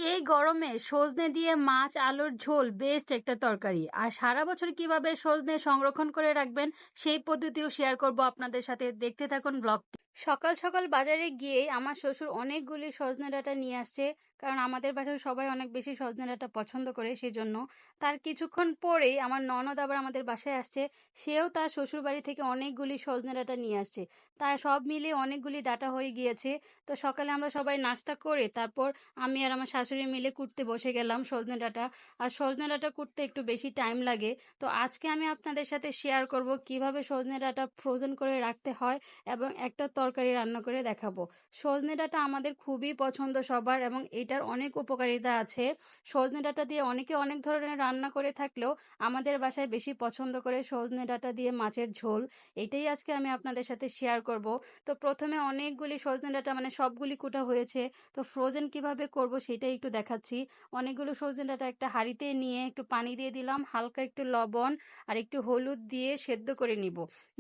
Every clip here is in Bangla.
এই গরমে সজনে দিয়ে মাছ আলুর ঝোল বেস্ট একটা তরকারি। আর সারা বছর কিভাবে সজনে সংরক্ষণ করে রাখবেন সেই পদ্ধতিও শেয়ার করব আপনাদের সাথে। দেখতে থাকুন ব্লগটি। সকাল সকাল বাজারে গিয়ে আমার শ্বশুর অনেকগুলি সজনে ডাঁটা নিয়ে আসছে, কারণ আমাদের বাসায় সবাই অনেক বেশি সজনে ডাঁটা পছন্দ করে, সেই জন্য। তার কিছুক্ষণ পরেই আমার ননদ আবার আমাদের বাসায় আসছে। সেও তার শ্বশুর বাড়ি থেকে অনেকগুলি সজনে ডাঁটা নিয়ে আসছে। তাই সব মিলিয়ে অনেকগুলি ডাঁটা হয়ে গিয়েছে। তো সকালে আমরা সবাই নাস্তা করে তারপর আমি আর আমার শাশুড়ি মিলে কুটতে বসে গেলাম সজনে ডাঁটা। আর সজনে ডাঁটা কুটতে একটু বেশি টাইম লাগে। তো আজকে আমি আপনাদের সাথে শেয়ার করব কিভাবে সজনে ডাঁটা ফ্রোজেন করে রাখতে হয় এবং একটা তরকারি রান্না করে দেখাবো। সজনে ডাঁটা আমাদের খুবই পছন্দ সবার, এবং এটার অনেক উপকারিতা আছে। সজনে ডাঁটা দিয়ে অনেকে অনেক ধরনের রান্না করে থাকলেও আমাদের বাসায় বেশি পছন্দ করে সজনে ডাঁটা দিয়ে মাছের ঝোল। এটাই আজকে আমি আপনাদের সাথে শেয়ার করব। তো প্রথমে অনেকগুলি সজনে ডাঁটা, মানে সবগুলি কুটা হয়েছে। তো ফ্রোজেন কিভাবে করব সেটাই একটু দেখাচ্ছি। অনেকগুলো সজনে ডাঁটা একটা হাঁড়িতে নিয়ে একটু পানি দিয়ে দিলাম, হালকা একটু লবণ আর একটু হলুদ দিয়ে সেদ্ধ করে নিব,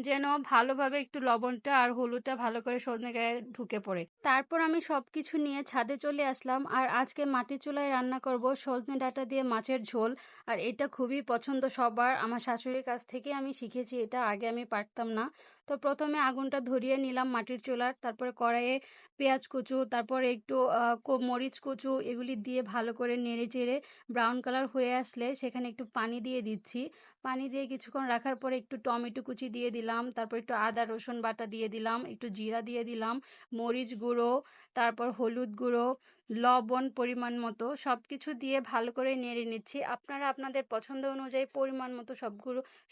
যেন ভালোভাবে একটু লবণটা আর হলুদটা ভালো করে সজনে গায়ে ঢুকে পড়ে। তারপর আমি সবকিছু নিয়ে ছাদে চলে আসলাম, আর আজকে মাটির চুলায় রান্না করব সজনে ডাঁটা দিয়ে মাছের ঝোল। আর এটা খুবই পছন্দ সবার, আমার শাশুড়ির কাছ থেকে আমি শিখেছি, এটা আগে আমি পারতাম না। তো প্রথমে আগুনটা ধরিয়ে নিলাম মাটির চুলার, তারপরে কড়াইয়ে পেঁয়াজ কুচু, তারপরে একটু মরিচ কুচু এগুলি দিয়ে ভালো করে নেড়ে চেড়ে ব্রাউন কালার হয়ে আসলে সেখানে একটু পানি দিয়ে দিচ্ছি। পানি দিয়ে কিছুক্ষণ রাখার পরে একটু টমেটো কুচি দিয়ে দিলাম, তারপর একটু আদা রসুন বাটা দিয়ে দিলাম, একটু জিরা দিয়ে দিলাম, মরিচ গুঁড়ো, তারপর হলুদ গুঁড়ো, লবণ পরিমাণ মতো, সব কিছু দিয়ে ভালো করে নেড়ে নিচ্ছি। আপনারা আপনাদের পছন্দ অনুযায়ী পরিমাণ মতো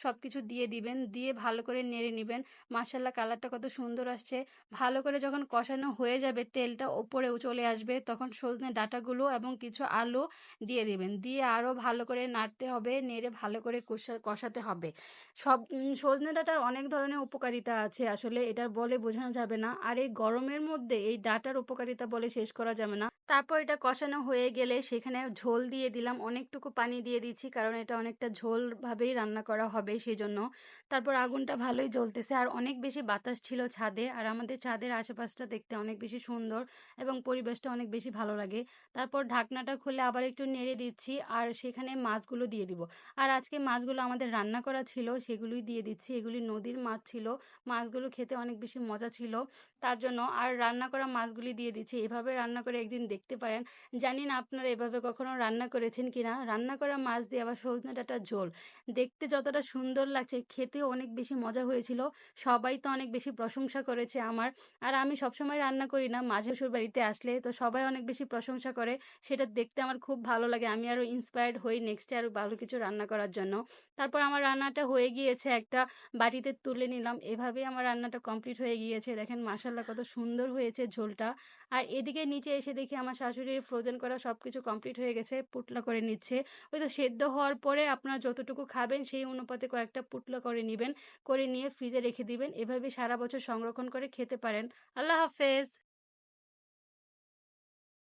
সব কিছু দিয়ে দিবেন, দিয়ে ভালো করে নেড়ে নেবেন। মাশাল্লাহ, কালারটা কত সুন্দর আসছে। ভালো করে যখন কষানো হয়ে যাবে, তেলটা ওপরে চলে আসবে, তখন সজনে ডাঁটাগুলো এবং কিছু আলু দিয়ে দিবেন, দিয়ে আরও ভালো করে নাড়তে হবে, নেড়ে ভালো করে কষাতে হবে। সজনে ডাঁটার অনেক ধরনের উপকারিতা আছে, আসলে এটা বলে বোঝানো যাবে না। আর এই গরমের মধ্যে এই ডাঁটার উপকারিতা বলে শেষ করা যাবে না। তারপর এটা কষানো হয়ে গেলে সেখানে ঝোল দিয়ে দিলাম, অনেকটুকু পানি দিয়ে দিচ্ছি, কারণ এটা অনেকটা ঝোল ভাবেই রান্না করা হবে সেই জন্য। তারপর আগুনটা ভালোই জ্বলতেছে, আর অনেক বেশি বাতাস ছিল ছাদে, আর আমাদের ছাদের আশেপাশটা দেখতে অনেক বেশি সুন্দর এবং পরিবেশটা অনেক বেশি ভালো লাগে। তারপর ঢাকনাটা খুলে আবার একটু নেড়ে দিচ্ছি, আর সেখানে মাছগুলো দিয়ে দিব। আর আজকে মাছগুলো আমাদের রান্না করা ছিল সেগুলোই দিয়ে দিচ্ছি, এগুলি নদীর মাছ ছিল। মাছগুলো খেতে অনেক বেশি মজা ছিল, তার জন্য আর রান্না করা মাছগুলি দিয়ে দিচ্ছি। এভাবে রান্না করে একদিন দেখতে পারেন। জানি না আপনারা এভাবে কখনো রান্না করেছেন কিনা। রান্না করা মাছ দিয়ে আবার সজনে ডাঁটার ঝোল, দেখতে যতটা সুন্দর লাগছে খেতেও অনেক বেশি মজা হয়েছিল। সবাই তো অনেক বেশি প্রশংসা করেছে আমার। আর আমি সবসময় রান্না করি না, মাঝে শ্বশুর বাড়িতে আসলে তো সবাই অনেক বেশি প্রশংসা করে, সেটা দেখতে আমার খুব ভালো লাগে। আমি আরও ইন্সপায়ার্ড হই নেক্সটে আরও ভালো কিছু রান্না করার জন্য। তারপর আমার রান্নাটা হয়ে গিয়েছে, একটা বাটিতে তুলে নিলাম, এভাবেই আমার রান্নাটা কমপ্লিট হয়ে গিয়েছে। দেখেন মাশাল্লাহ কত সুন্দর হয়েছে ঝোলটা। আর এদিকে নিচে এসে দেখি আমার শাশুড়ির ফ্রোজেন করা সব কিছু কমপ্লিট হয়ে গেছে, পুটলা করে নিচ্ছে। ওই তো সেদ্ধ হওয়ার পরে আপনারা যতটুকু খাবেন সেই অনুপাতে কয়েকটা পুটলা করে নেবেন, করে নিয়ে ফ্রিজে রেখে দিবেন। এভাবে সারা বছর সংরক্ষণ করে খেতে পারেন। আল্লাহ হাফেজ।